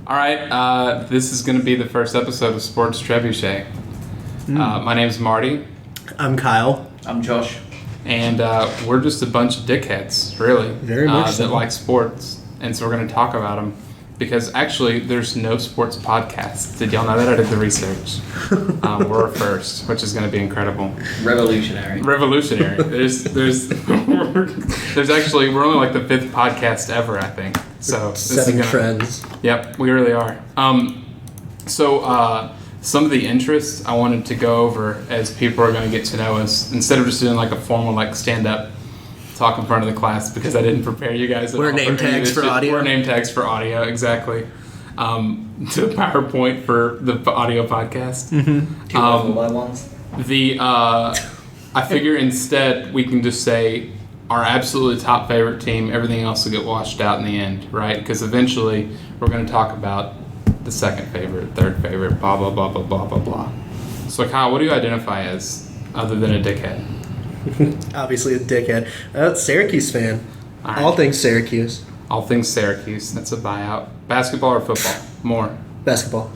All right, this is going to be the first episode of Sports Trebuchet. My name's Marty. I'm Kyle. I'm Josh. And we're just a bunch of dickheads, really. Very much so. That like sports. And so we're going to talk about them. Because actually, there's no sports podcasts. Did y'all know that? I did the research. We're first, which is going to be incredible. Revolutionary. There's actually, we're only like the 5th podcast ever, I think. So Setting trends. Yep, we really are. So some of the interests I wanted to go over as people are going to get to know us, instead of just doing like a formal like stand-up talk in front of the class, because I didn't prepare you guys at all. We're name tags for audio. We're name tags for audio, exactly. To PowerPoint for the audio podcast. Mm-hmm. 2 level ones. I figure instead we can just say our absolutely top favorite team. Everything else will get washed out in the end, right? Because eventually we're going to talk about the second favorite, third favorite, blah blah blah blah blah blah blah. So Kyle, what do you identify as other than a dickhead? Obviously a dickhead. Syracuse fan. All right. All things Syracuse. All things Syracuse. That's a buyout. Basketball or football? More. Basketball.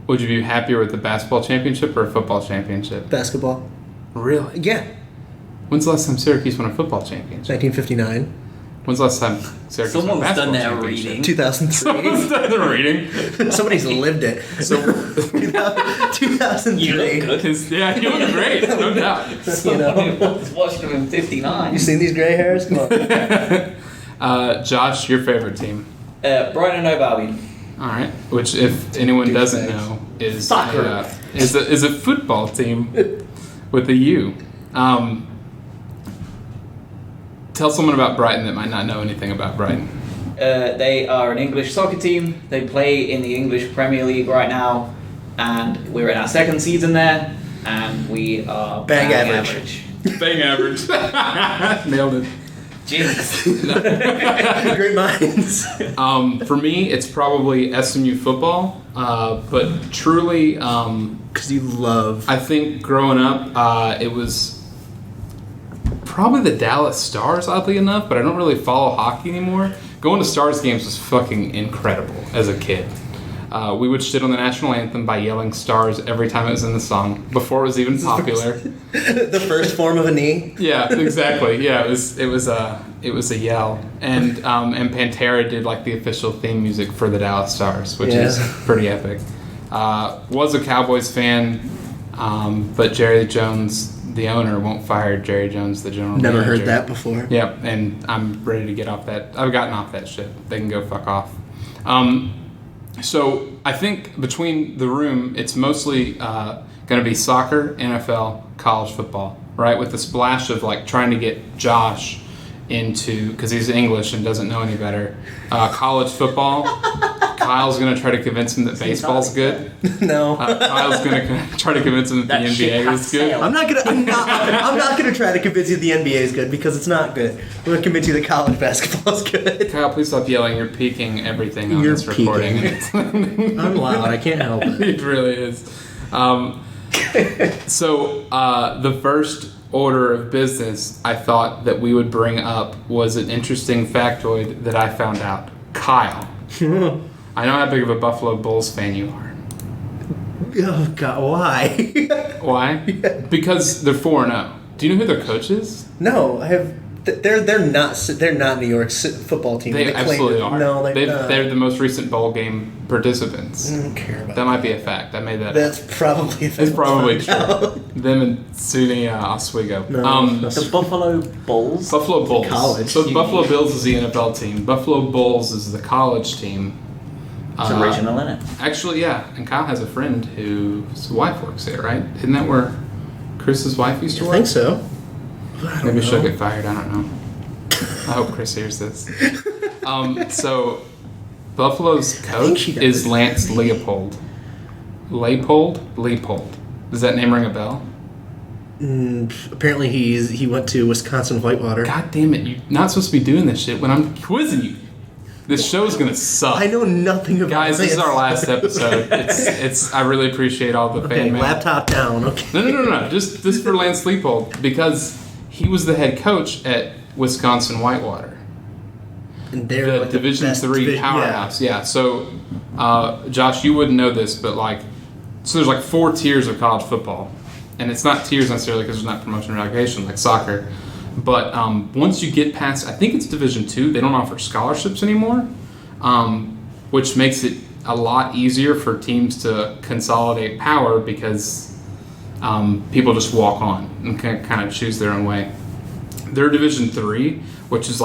Would you be happier with the basketball championship or a football championship? Basketball. Really? Yeah. When's the last time Syracuse won a football championship? 1959. When's the last time Syracuse won a Someone's basketball done that championship? reading. 2003. Someone's done the reading. Somebody's lived it. So, 2003. You look good. yeah, you look great, no doubt. You know? Someone watched them in 59. You seen these gray hairs? Come on. Josh, your favorite team? Brighton and Hove Albion. All right, which, if anyone doesn't know, is Soccer. is a football team with a U. Tell someone about Brighton that might not know anything about Brighton. They are an English soccer team. They play in the English Premier League right now, and we're in our 2nd season there, and we are Bang average. Bang average. Nailed it. Jinx. Great minds. For me, it's probably SMU football, but truly, Because you love. I think growing up, it was probably the Dallas Stars, oddly enough, but I don't really follow hockey anymore. Going to Stars games was fucking incredible as a kid. We would shit on the national anthem by yelling Stars every time it was in the song, before it was even popular. The first form of a knee. Yeah, exactly. Yeah, it was a yell, and Pantera did like the official theme music for the Dallas Stars, which is pretty epic. Was a Cowboys fan, but Jerry Jones, the owner, won't fire Jerry Jones, the general manager. Never heard that before. Yep, and I'm ready to get off that. I've gotten off that shit. They can go fuck off. So I think between the room, it's mostly going to be soccer, NFL, college football, right? With a splash of like trying to get Josh into, because he's English and doesn't know any better, college football. Kyle's going to try to convince him that baseball's good. No. Kyle's going to try to convince him that the NBA is good. I'm not gonna try to convince you the NBA is good, because it's not good. I'm gonna convince you that college basketball is good. Kyle, please stop yelling. You're peeking everything on You're this recording. I'm loud. I can't help it. It really is. So the first order of business I thought that we would bring up was an interesting factoid that I found out. Kyle, I know how big of a Buffalo Bulls fan you are. Oh God, why? Why? Because they're 4-0. Do you know who their coach is? No, I have. They're not New York's football team. They absolutely are. No, they're not. They're the most recent bowl game participants. I don't care about That might be a fact. I made that up. That's probably. It's probably true. Them and SUNY Oswego. No, The Buffalo Bulls. Buffalo Bulls. College. So Buffalo Bills is the NFL team. Buffalo Bulls is the college team. It's original, isn't it? Actually, yeah. And Kyle has a friend whose wife works there, right? Isn't that where Chris's wife used to I work? think so. I don't Maybe know. she'll get fired. I don't know. I hope Chris hears this. So Buffalo's coach is Lance Leopold. Leopold. Does that name ring a bell? Apparently he went to Wisconsin Whitewater. God damn it! You're not supposed to be doing this shit when I'm quizzing you. This show's gonna suck. I know nothing about Guys, this is this. our last episode. It's. I really appreciate all the fan mail. Laptop down. Okay. No. Just for Lance Leopold, because he was the head coach at Wisconsin Whitewater. And they're the like Division best Three powerhouse. Yeah. So, Josh, you wouldn't know this, but so there's 4 tiers of college football, and it's not tiers necessarily because there's not promotion and relegation like soccer. But once you get past, I think it's Division Two, they don't offer scholarships anymore, which makes it a lot easier for teams to consolidate power because people just walk on and can kind of choose their own way. They're Division Three, which is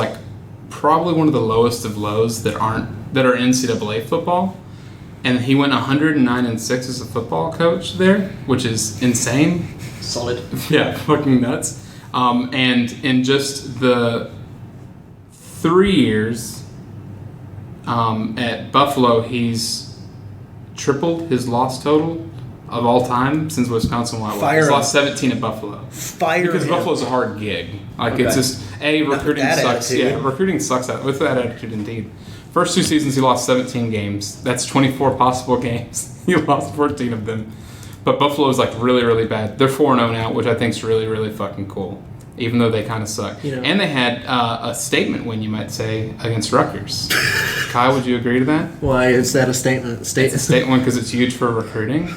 probably one of the lowest of lows that are NCAA football. And he went 109-6 as a football coach there, which is insane. Solid. Yeah, fucking nuts. And in just the 3 years at Buffalo, he's tripled his loss total of all time since Wisconsin won. He's lost 17 at Buffalo. Because Buffalo's a hard gig. It's just recruiting sucks. Attitude. Yeah, recruiting sucks with that attitude indeed. First 2 seasons he lost 17 games. That's 24 possible games. He lost 14 of them. But Buffalo's really, really bad. They're 4-0 now, which I think is really, really fucking cool. Even though they kind of suck. And they had a statement win, you might say, against Rutgers. Kyle, would you agree to that? Why is that a statement? It's a statement because it's huge for recruiting.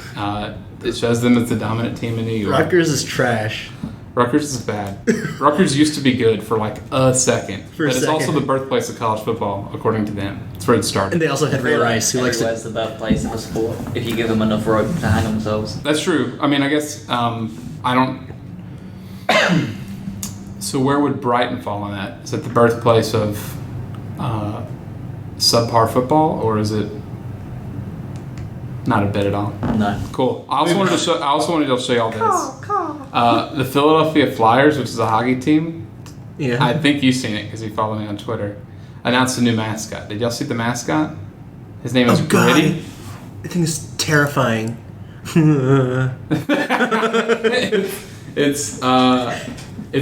It shows them as the dominant team in New York. Rutgers is trash. Rutgers is bad. Rutgers used to be good for a second. But it's also the birthplace of college football, according to them. It's where it started. And they also had Ray Rice, who likes Everywhere's the birthplace of a sport if you give them enough rope to hang themselves. That's true. I mean, I guess I don't... So where would Brighton fall on that? Is it the birthplace of subpar football, or is it not a bit at all? No. Cool. I also wanted to show y'all this. The Philadelphia Flyers, which is a hockey team. Yeah. I think you've seen it because you follow me on Twitter. Announced a new mascot. Did y'all see the mascot? His name is Gritty. I think it's terrifying. It's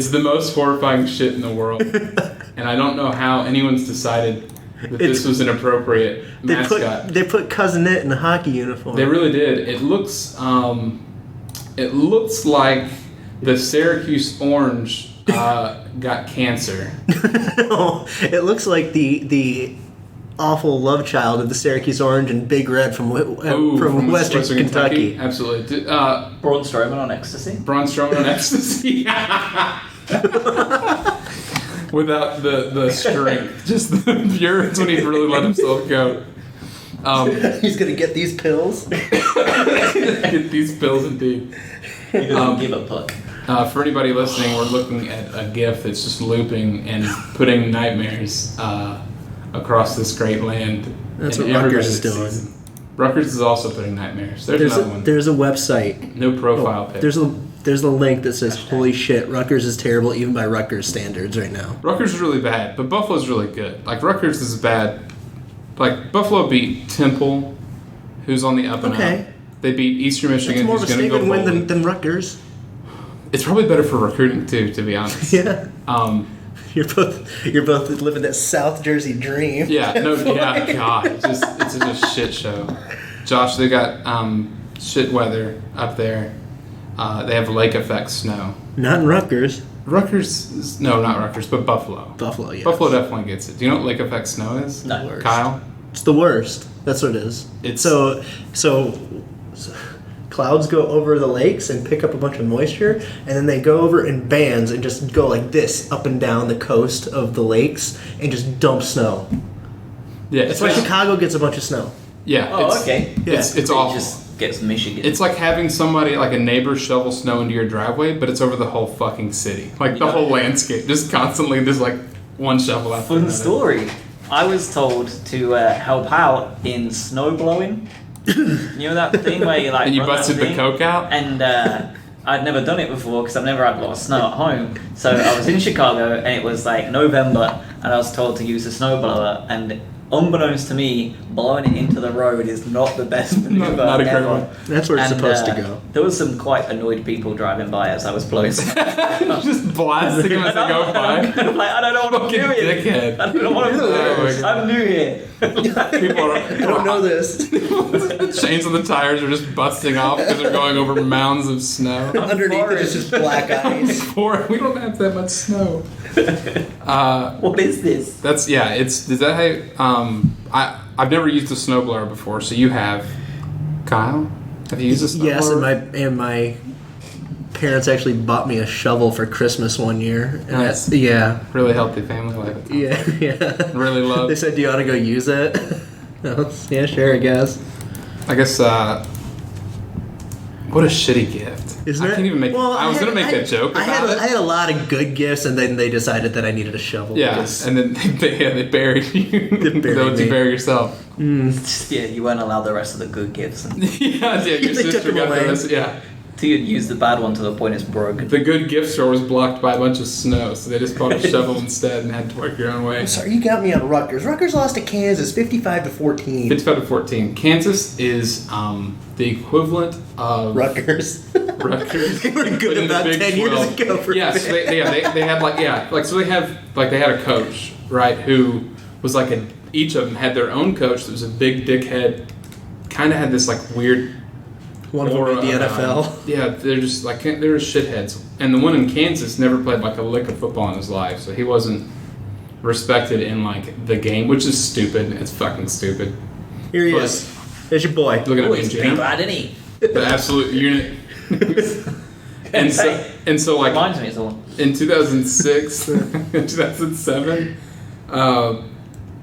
the most horrifying shit in the world, and I don't know how anyone's decided that this was an appropriate mascot. They put Cousinette in a hockey uniform. They really did. It looks like the Syracuse Orange got cancer. No, it looks like the awful love child of the Syracuse Orange and Big Red from Western Kentucky. Absolutely. Braun Strowman on ecstasy. Braun Strowman on ecstasy. Without the strength, just the pure when he really let himself go. He's gonna get these pills. Get these pills, indeed. He doesn't give a puck. For anybody listening, we're looking at a GIF that's just looping and putting nightmares across this great land. That's what Rutgers is doing. Rutgers is also putting nightmares. There's another one. There's a website. No profile pic. There's a link that says, "Holy shit, Rutgers is terrible even by Rutgers standards right now." Rutgers is really bad, but Buffalo's really good. Rutgers is bad. Buffalo beat Temple, who's on the up and up. They beat Eastern Michigan, It's more of a who's going to go statement win bowling. than Rutgers. It's probably better for recruiting too, to be honest. Yeah. You're both living that South Jersey dream. Yeah, God, it's just a shit show. Josh, they got shit weather up there. They have lake effect snow. Not in Rutgers. Not Rutgers, but Buffalo. Buffalo, yes. Buffalo definitely gets it. Do you know what lake effect snow is? No. Kyle? It's the worst. That's what it is. It's so clouds go over the lakes and pick up a bunch of moisture, and then they go over in bands and just go like this up and down the coast of the lakes and just dump snow. Yeah, That's why Chicago gets a bunch of snow. Yeah. Oh, okay. It's awful. Just gets Michigan. It's like having somebody, like a neighbor, shovel snow into your driveway, but it's over the whole fucking city. The whole landscape. Just constantly, there's one shovel after another. Fun story. I was told to help out in snow blowing. You know that thing where you and you run that busted the thing? coke out? And I'd never done it before because I've never had a lot of snow at home. So I was in Chicago and it was November and I was told to use a snowblower, and unbeknownst to me, blowing it into the road is not the best maneuver not a great ever. one. That's where it's supposed to go. There was some quite annoyed people driving by as I was blowing. Just blasting them as they go by. I don't know what I'm Fucking doing. dickhead. I don't know what I'm doing. I'm new here. People I don't know this. Chains on the tires are just busting off because they're going over mounds of snow. Underneath it is just black ice. We don't have that much snow. What is this? That's Is that how? I've never used a snowblower before, so you have. Kyle, have you used a snowblower? Yes, and my parents actually bought me a shovel for Christmas one year. And Nice. Really healthy family life. Yeah. Really love. They said, "Do you want to go use it?" Yeah, sure, I guess. I guess. What a shitty gift. Isn't I it? can't even make. Well, I was gonna make a joke about it. I had a lot of good gifts, and then they decided that I needed a shovel. Yeah, because- and then they buried you. buried You me. bury yourself. Yeah, you weren't allowed the rest of the good gifts. Yeah, your They took sister them got away. this. Yeah, So you'd use the bad one to the point it's broken. the good gift store was blocked by a bunch of snow, so they just bought a shovel instead and had to work your own way. I'm sorry, you got me on Rutgers. Rutgers lost to Kansas, 55-14. 55-14. Kansas is the equivalent of Rutgers. Rutgers. They were good but in the about Big 10 years 12. ago for Yeah, so they had a coach, right, who was like each of them had their own coach that was a big dickhead, kind of had this like weird One of them aura in the about NFL. him. Yeah, they're just like they're shitheads. And the one in Kansas never played like a lick of football in his life, so he wasn't respected in like the game, which is stupid. It's fucking stupid. Here he But- is. There's your boy. Looking at Oh, me, he's Jim. big bad, isn't he? The absolute unit. and so like Reminds me of someone. in 2006 2007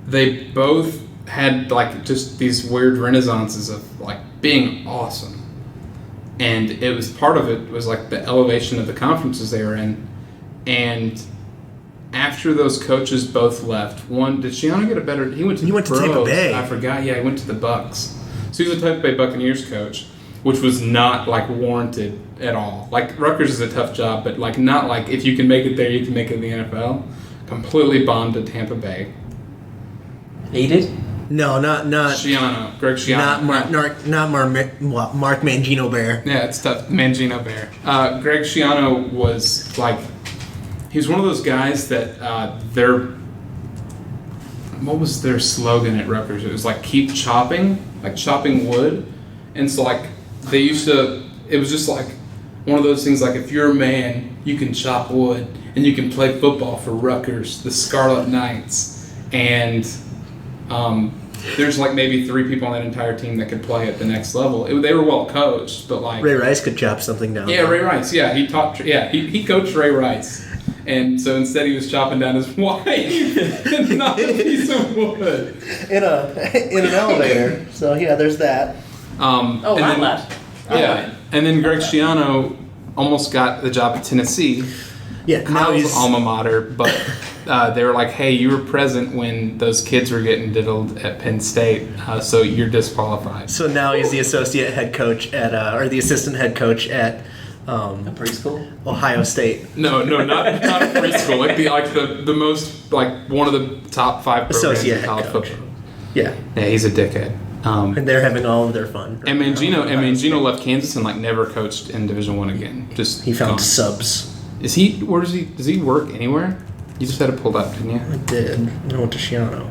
they both had like just these weird renaissances of like being awesome, and it was part of it was like the elevation of the conferences they were in. And after those coaches both left, one did Schiano get a better he went to Tampa Bros. Bay. I forgot. Yeah, he went to the Bucks, so he was a Tampa Bay Buccaneers coach, which was not like warranted at all. Like Rutgers is a tough job, but like not like if you can make it there, you can make it in the NFL. Completely bombed to Tampa Bay. He did? No, not Schiano, Greg Schiano. Mark Mangino Bear. Yeah, it's tough. Mangino Bear. Greg Schiano was like, he's one of those guys that what was their slogan at Rutgers? It was like keep chopping, like chopping wood. And so like they used to, it was just like one of those things like if you're a man, you can chop wood and you can play football for Rutgers, the Scarlet Knights. And there's like maybe 3 people on that entire team that could play at the next level. They were well coached, but like Ray Rice could chop something down. yeah, Ray Rice. Yeah, he coached Ray Rice, and so instead he was chopping down his wife and not a piece of wood. in an elevator. So yeah, there's that. And then- lad. Yeah, and then Greg Schiano almost got the job at Tennessee, Yeah, now Kyle's he's alma mater, but they were like, "Hey, you were present when those kids were getting diddled at Penn State, so you're disqualified." so now he's the associate head coach at or the assistant head coach at A preschool? Ohio State. No, not a preschool. Like the most like one of the top 5 programs Associate in college head coach. football. Yeah, Yeah, he's a dickhead. and they're having all of their fun. And Mangino left Kansas and like never coached in Division I again. Just He found gone. subs. Is he? Where does he work anywhere? You just had it pulled up, didn't you? I did. I went to Schiano.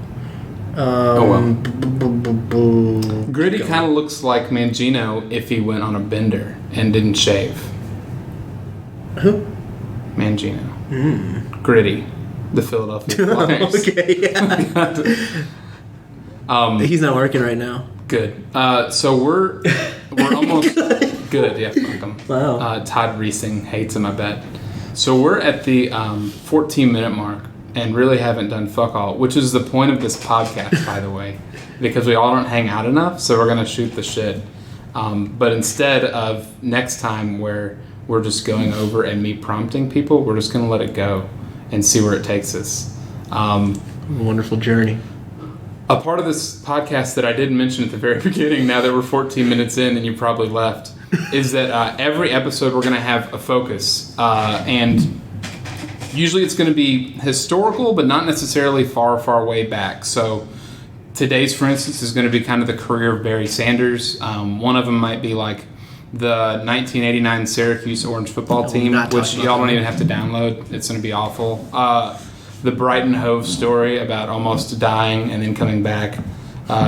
well. Gritty Go. kind of looks like Mangino if he went on a bender and didn't shave. Who? Mangino. Gritty, the Philadelphia Flyers. Okay, yeah. He's not working right now. Good. So we're almost good. Yeah, fuck him. Wow. Todd Reesing hates him, I bet. So we're at the 14-minute mark and really haven't done fuck all, which is the point of this podcast, by the way, because we all don't hang out enough. So we're gonna shoot the shit. But instead of next time where we're just going over and me prompting people, we're just gonna let it go and see where it takes us. Wonderful journey. A part of this podcast that I didn't mention at the very beginning, now that we're 14 minutes in and you probably left, is that every episode we're going to have a focus. And usually it's going to be historical, but not necessarily far, far way back. So today's, for instance, is going to be kind of the career of Barry Sanders. One of them might be like the 1989 Syracuse Orange football No, team, not which talking y'all about don't even have to download. It's going to be awful. The Brighton Hove story about almost dying and then coming back.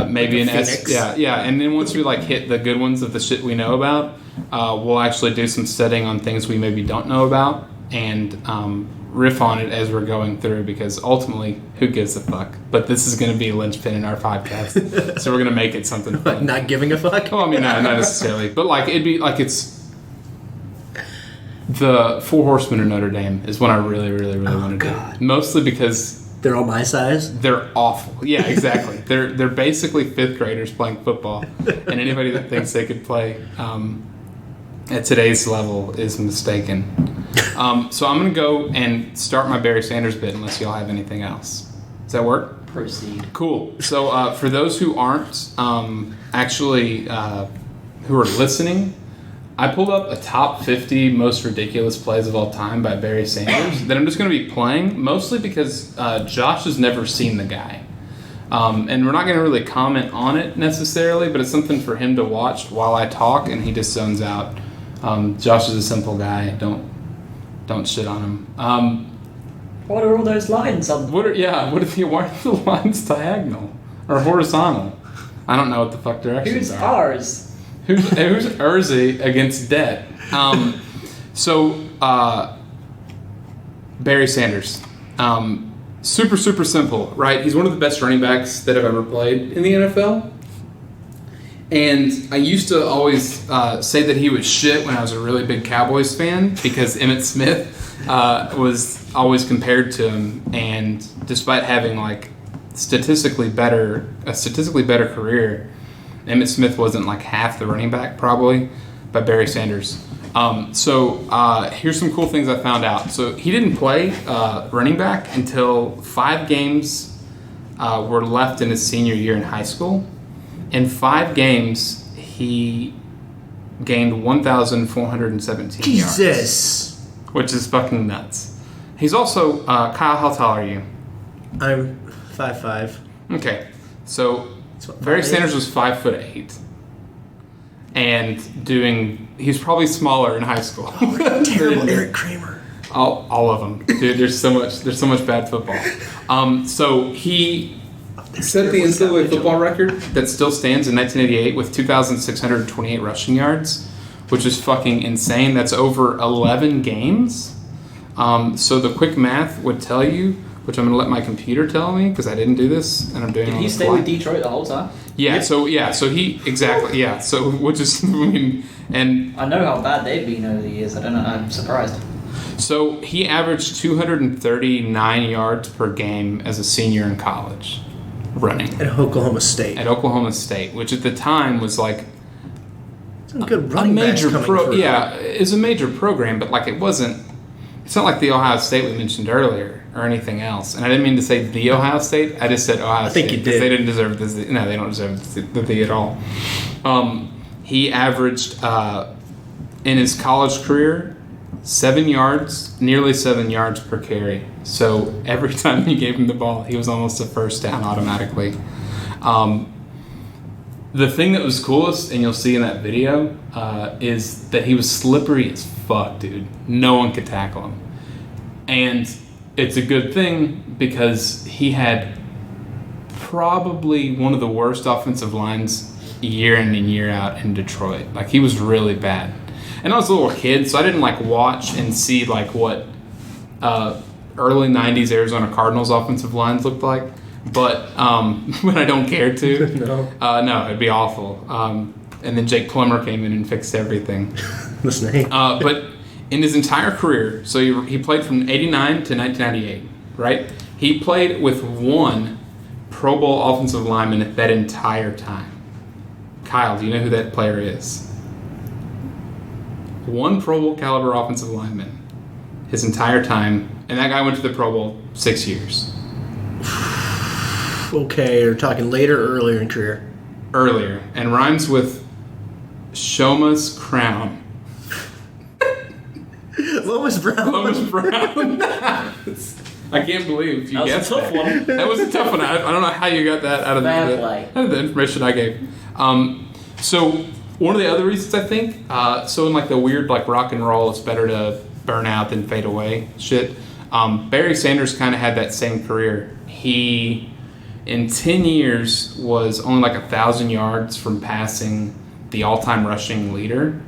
Maybe Like an a phoenix. yeah. And then once we like hit the good ones of the shit we know about, we'll actually do some studying on things we maybe don't know about, and riff on it as we're going through because ultimately, who gives a fuck? But this is going to be a linchpin in our podcast, so we're going to make it something fun. Not giving a fuck? Well, I mean, not necessarily, but like it'd be like it's the Four Horsemen of Notre Dame is one I really, really, really want to do. Mostly because they're all my size. they're awful. Yeah, exactly. they're basically fifth graders playing football, and anybody that thinks they could play at today's level is mistaken. So I'm going to go and start my Barry Sanders bit unless y'all have anything else. Does that work? Proceed. Cool. So for those who aren't actually who are listening, I pulled up a top 50 most ridiculous plays of all time by Barry Sanders that I'm just going to be playing, mostly because Josh has never seen the guy. And we're not going to really comment on it necessarily, but it's something for him to watch while I talk, and he just zones out. Josh is a simple guy. Don't shit on him. What are all those lines on? Why are the lines diagonal or horizontal? I don't know what the fuck directions Who's are. ours? Who's Urzi against debt? Barry Sanders. Super, super simple, right? He's one of the best running backs that have ever played in the NFL. And I used to always say that he was shit when I was a really big Cowboys fan because Emmitt Smith was always compared to him. And despite having like a statistically better career, Emmitt Smith wasn't like half the running back probably by Barry Sanders. Here's some cool things I found out. So he didn't play running back until 5 games were left in his senior year in high school. In 5 games, he gained 1,417 yards. Jesus! Which is fucking nuts. He's also, Kyle, how tall are you? I'm 5'5". Okay, so Barry Sanders was 5'8", and he's probably smaller in high school. Terrible Eric Kramer. All of them, dude. There's so much bad football. So he set the NCAA football record that still stands in 1988 with 2,628 rushing yards, which is fucking insane. That's over 11 games. So the quick math would tell you, which I'm going to let my computer tell me because I didn't do this and I'm doing it on the fly. Did he stay with Detroit the whole time? Yeah, yep. So he exactly, yeah. So which is, and I know how bad they've been over the years. I don't know. I'm surprised. So he averaged 239 yards per game as a senior in college, running at Oklahoma State. Which at the time was like some good running backs coming through. Yeah, it's a major program, but like it wasn't. It's not like the Ohio State we mentioned earlier or anything else. And I didn't mean to say the Ohio State. I just said Ohio State. I think you did. Because they didn't deserve this. No, they don't deserve the "the" at all. He averaged in his college career nearly 7 yards per carry. So every time you gave him the ball, he was almost a first down automatically. The thing that was coolest, and you'll see in that video, is that he was slippery as fuck, dude. No one could tackle him. And it's a good thing because he had probably one of the worst offensive lines year in and year out in Detroit. Like, he was really bad. And I was a little kid, so I didn't, like, watch and see, like, what early 90s Arizona Cardinals offensive lines looked like. But when I don't care to, no, it'd be awful. And then Jake Plummer came in and fixed everything. The snake. But in his entire career, so he played from 89 to 1998, right? He played with one Pro Bowl offensive lineman that entire time. Kyle, do you know who that player is? One Pro Bowl caliber offensive lineman his entire time, and that guy went to the Pro Bowl 6 years. Okay, you're talking later or earlier in career? Earlier, and rhymes with Shoma's crown. Lomas Brown. Lomas Brown. I can't believe you guessed that. That was a tough one. That was a tough one. I don't know how you got that out of the information I gave. So one of the other reasons I think, so in like the weird like rock and roll, it's better to burn out than fade away shit. Barry Sanders kind of had that same career. He, in 10 years, was only like 1,000 yards from passing the all-time rushing leader,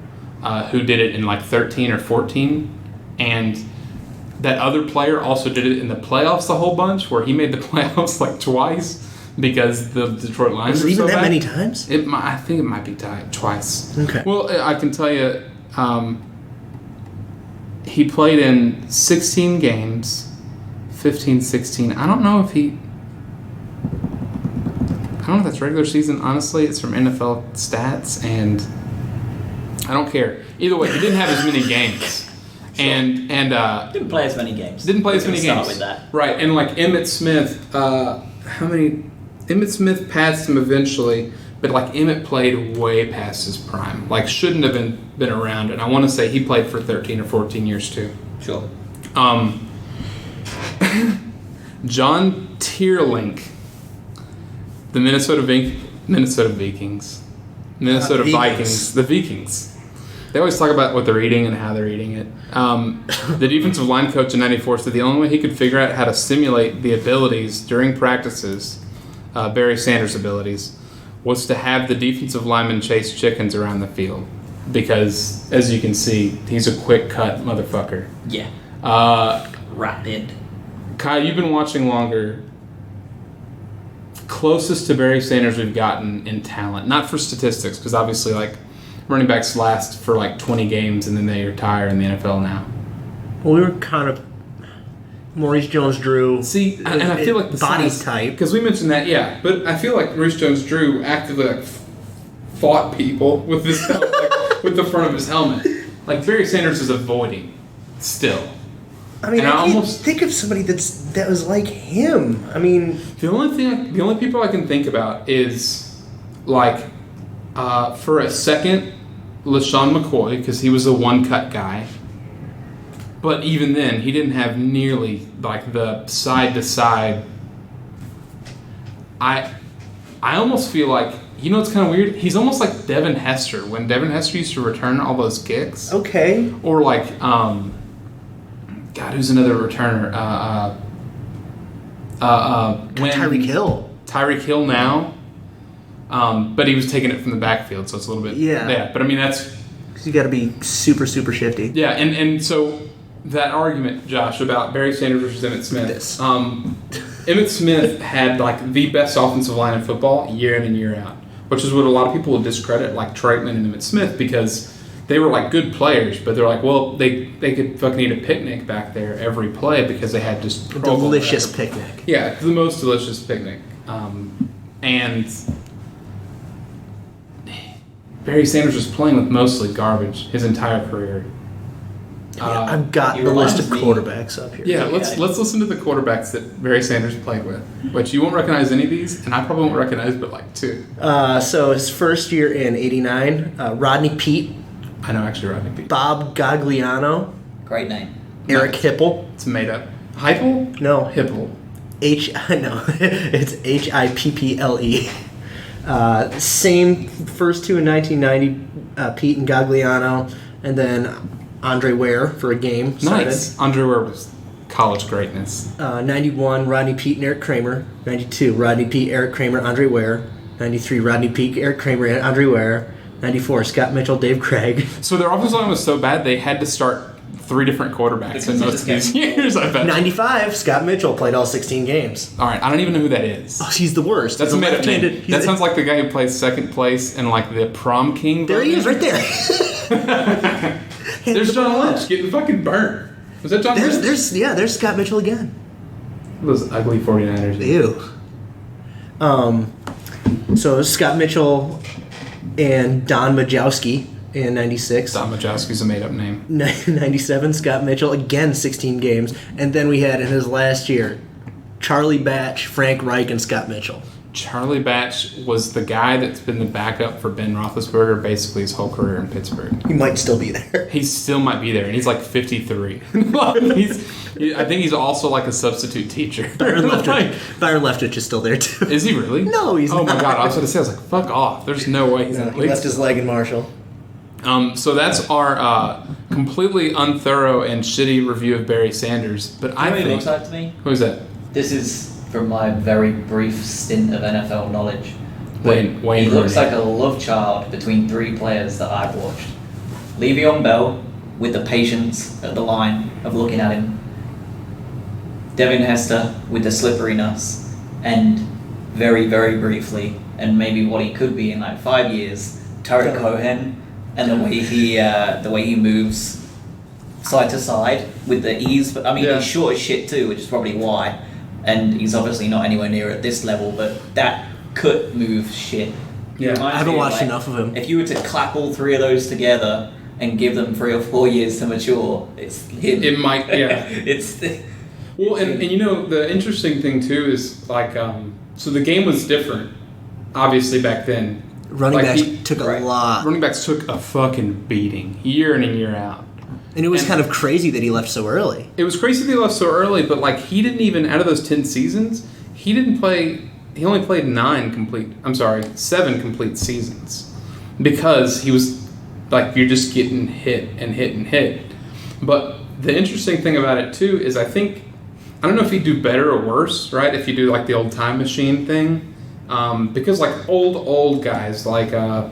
who did it in like 13 or 14. And that other player also did it in the playoffs a whole bunch, where he made the playoffs like twice because the Detroit Lions Was it were so even that bad. many times? I think it might be tied twice. Okay. Well, I can tell you, he played in 16 games, 15, 16. I don't know if that's regular season. Honestly, it's from NFL stats, and I don't care. Either way, he didn't have as many games. Sure. And Didn't play as many games. Didn't play as We many can games. Start with that. Right, and like Emmitt Smith, how many? Emmitt Smith passed him eventually, but like Emmitt played way past his prime. Like shouldn't have been around, and I want to say he played for 13 or 14 years too. Sure. John Tierlink, the Minnesota Vikings, Minnesota Vikings. Vikings, the Vikings. They always talk about what they're eating and how they're eating it. The defensive line coach in '94 said the only way he could figure out how to simulate the abilities during practices, Barry Sanders' abilities, was to have the defensive lineman chase chickens around the field. Because, as you can see, he's a quick cut motherfucker. Yeah. Rapid. Kai, you've been watching longer. Closest to Barry Sanders we've gotten in talent. Not for statistics, because obviously, like, running backs last for like 20 games and then they retire in the NFL now. Well, we were kind of Maurice Jones-Drew. See, and I feel like the body size, type. because we mentioned that, yeah. But I feel like Maurice Jones-Drew actively like fought people with this like, with the front of his helmet. Like Barry Sanders is avoiding still. I mean, And I I can't almost- think of somebody that was like him. I mean, The only people I can think about is like for a second, LaShawn McCoy, because he was a one-cut guy. But even then, he didn't have nearly like the side-to-side. I almost feel like, you know what's kind of weird? He's almost like Devin Hester, when Devin Hester used to return all those kicks. okay. Or like, God, who's another returner? When Tyreek Hill. Tyreek Hill now. But he was taking it from the backfield, so it's a little bit... Yeah. Yeah, but I mean, that's... 'Cause you got to be super, super shifty. Yeah, and so that argument, Josh, about Barry Sanders versus Emmitt Smith. This. Emmitt Smith had like the best offensive line in football year in and year out, which is what a lot of people would discredit, like Troutman and Emmitt Smith, because they were like good players, but they're like, well, they could fucking eat a picnic back there every play because they had just A delicious picnic. Yeah, the most delicious picnic. And Barry Sanders was playing with mostly garbage his entire career. I've got he the list of reminds me- quarterbacks up here. Yeah, let's listen to the quarterbacks that Barry Sanders played with, which you won't recognize any of these, and I probably won't recognize but like two. So his first year in '89, Rodney Peete, I know actually Rodney Peete. Bob Gagliano, Great name. Eric Hipple. It's made up. Heupel? No, Hipple. No, it's Hipple. Same first two in 1990, Pete and Gagliano, and then Andre Ware for a game. Nice. Andre Ware was college greatness. 91, Rodney Pete and Eric Kramer. 92, Rodney Pete, Eric Kramer, Andre Ware. 93, Rodney Pete, Eric Kramer, and Andre Ware. 94, Scott Mitchell, Dave Craig. So their offensive line was so bad they had to start 3 different quarterbacks in most of these years, I bet. 95, Scott Mitchell played all 16 games. All right, I don't even know who that is. Oh, he's the worst. That's He's a made up name. left-handed- That sounds like the guy who plays second place in like the prom king. There he is, right there. There's John Lynch getting fucking burnt. Was that John Lynch? There's Scott Mitchell again. Those ugly 49ers. Ew. So Scott Mitchell and Don Majowski in 96. Don Majowski's a made up name. 97, Scott Mitchell, again 16 games. And then we had in his last year, Charlie Batch, Frank Reich, and Scott Mitchell. Charlie Batch was the guy that's been the backup for Ben Roethlisberger basically his whole career in Pittsburgh. He might still be there. He still might be there, and he's like 53. I think he's also like a substitute teacher. Byron Leftwich is still there too. Is he really? No, he's Oh not. my god, I was going to say, I was like, fuck off. There's no way he's in the He league. left his leg in Marshall. So that's our completely unthorough and shitty review of Barry Sanders. But You I know what he think... looks like to me? Who is that? This is from my very brief stint of NFL knowledge. Wayne He looks Rooney. like a love child between 3 players that I've watched. Le'Veon Bell, with the patience at the line of looking at him. Devin Hester with the slipperiness, and very, very briefly, and maybe what he could be in like 5 years, Tarek Cohen, and the way he moves side to side with the ease. But I mean, he's short as shit too, which is probably why. And he's obviously not anywhere near at this level, but that could move shit. Yeah, I haven't watched enough of him. If you were to clap all three of those together and give them 3 or 4 years to mature, it's him. It might, yeah. It's well, and you know, the interesting thing too is like, so the game was different, obviously back then. Running backs took a lot. Running backs took a fucking beating, year in and year out. And it was kind of crazy that he left so early. It was crazy that he left so early, but like he didn't even, out of those 10 seasons, he only played 7 complete seasons. Because he was, like, you're just getting hit and hit and hit. But the interesting thing about it too is I don't know if he'd do better or worse, right? If you do like the old time machine thing. Because like old guys like, God,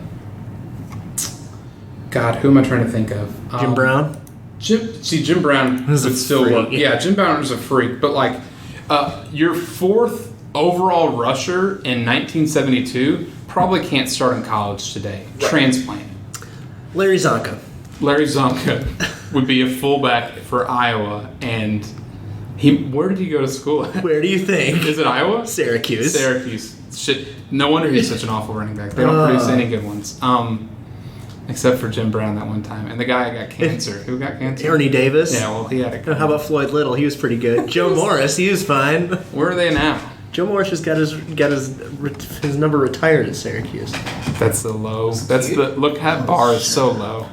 who am I trying to think of? Jim Brown? Jim Brown would still work. Yeah, Jim Brown was a freak. But like, your 4th overall rusher in 1972 probably can't start in college today. Right. Transplant. Larry Zonka would be a fullback for Iowa, and where did he go to school at? Where do you think? Is it Iowa? Syracuse. Shit. No wonder he's such an awful running back. They don't produce any good ones. Except for Jim Brown that one time. And the guy got cancer. Who got cancer? Ernie Davis. Yeah, well, he had it. How about Floyd Little? He was pretty good. Joe Morris, he was fine. Where are they now? Joe Morris just got his number retired at Syracuse. That's the low. Look, that bar is so low.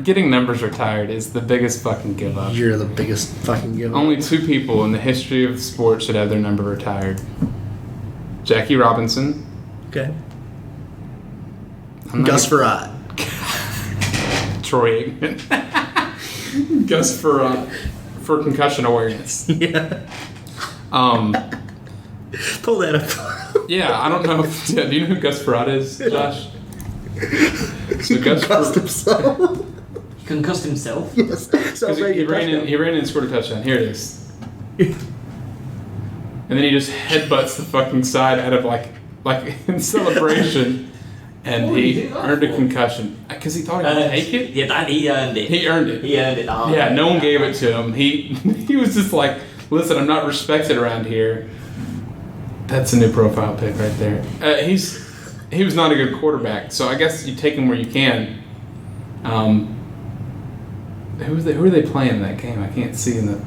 Getting numbers retired is the biggest fucking give up. You're the biggest fucking give up. Only 2 people in the history of sports should have their number retired. Jackie Robinson. Okay. Gus Frerotte. Troy Aikman. Gus for concussion awareness. Yeah. Pull that up. Yeah, I don't know. Do you know who Gus Frerotte is, Josh? So concussed himself. Concussed himself? Yes. So he ran in and scored a touchdown. Here it is. And then he just headbutts the fucking side out of like in celebration. And he earned a concussion. Because he thought he would take it? Yeah, he earned it. He earned it. He earned it. Oh, yeah, no one gave it to him. He was just like, listen, I'm not respected around here. That's a new profile pic right there. He was not a good quarterback, so I guess you take him where you can. Who are they playing in that game? I can't see in the...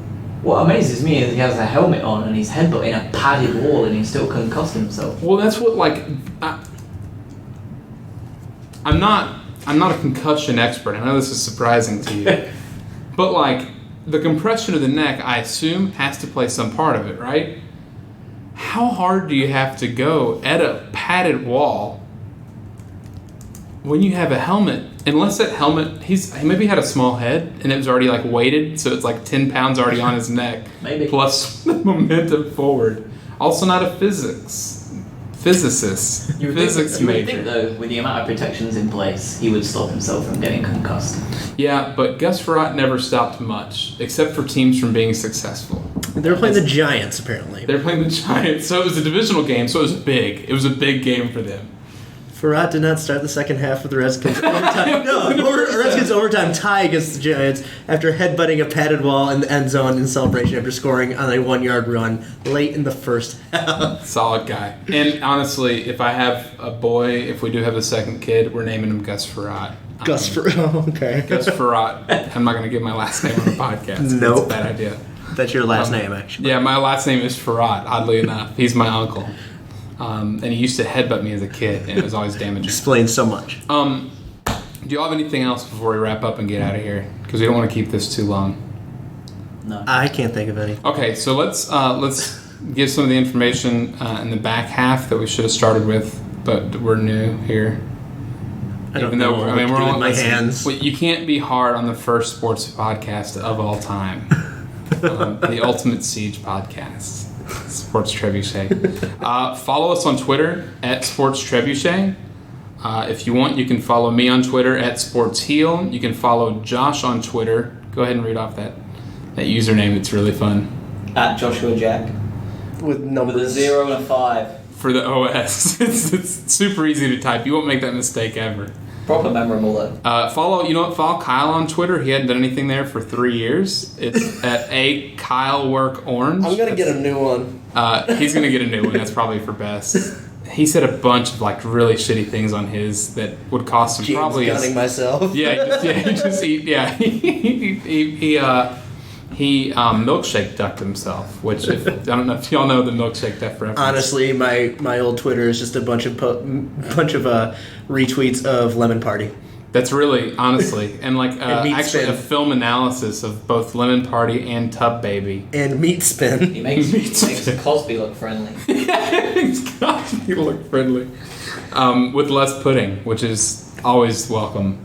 What amazes me is he has a helmet on and he's headbutting a padded wall and he still concussed himself. Well, that's what, like... I'm not a concussion expert. I know this is surprising to you. But, like, the compression of the neck, I assume, has to play some part of it, right? How hard do you have to go at a padded wall when you have a helmet? Unless that helmet, he maybe had a small head and it was already, like, weighted, so it's like 10 pounds already on his neck. Maybe. Plus the momentum forward. Also not a physicist. Physics major. You would think, though, with the amount of protections in place, he would stop himself from getting concussed. Yeah, but Gus Frerotte never stopped much, except for teams from being successful. They were playing the Giants, apparently. They were playing the Giants, so it was a divisional game, so it was big. It was a big game for them. Frerotte did not start the second half with the Redskins overtime. Redskins overtime tie against the Giants after headbutting a padded wall in the end zone in celebration after scoring on a 1-yard run late in the first half. Solid guy. And honestly, if I have a boy, if we do have a second kid, we're naming him Gus Frerotte. Gus Frerotte, okay. Gus Frerotte. I'm not going to give my last name on the podcast. Nope. That's a bad idea. That's your last name, actually. Yeah, my last name is Frerotte, oddly enough. He's my uncle. And he used to headbutt me as a kid, and it was always damaging. Explains so much. Do you all have anything else before we wrap up and get out of here? Because we don't want to keep this too long. No. I can't think of any. Okay, so let's give some of the information in the back half that we should have started with, but we're new here. I don't know. We're on my hands. You can't be hard on the first sports podcast of all time, the Ultimate Siege podcast. Sports Trebuchet. Follow us on Twitter at Sports Trebuchet. If you want, you can follow me on Twitter at Sports Heel. You can follow Josh on Twitter. Go ahead and read off that username. It's really fun. At Joshua Jack. With numbers. With a 0 and a 5. For the OS. It's super easy to type. You won't make that mistake ever. Proper memorable though. Follow Kyle on Twitter. He hadn't done anything there for 3 years. It's at @KyleWorkOrange. I'm gonna get a new one. He's gonna get a new one. That's probably for best. He said a bunch of like really shitty things on his that would cost him James probably. gunning myself. He milkshake ducked himself, which I don't know if y'all know the milkshake duck reference. Honestly, my old Twitter is just a bunch of retweets of Lemon Party. That's really, honestly, and like actually Spin. a film analysis of both Lemon Party and Tub Baby. And Meat Spin. He makes Cosby look friendly. It's got to look friendly. With less pudding, which is always welcome.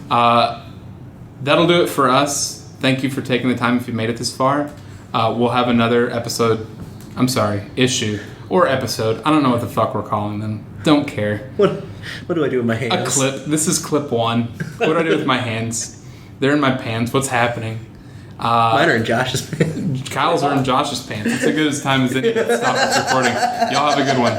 That'll do it for us. Thank you for taking the time if you made it this far. We'll have another issue or episode. I don't know what the fuck we're calling them. Don't care. What do I do with my hands? A clip. This is clip 1. What do I do with my hands? They're in my pants. What's happening? Mine are in Josh's pants. Kyle's are in Josh's pants. It's as good as time as any to stop this recording. Y'all have a good one.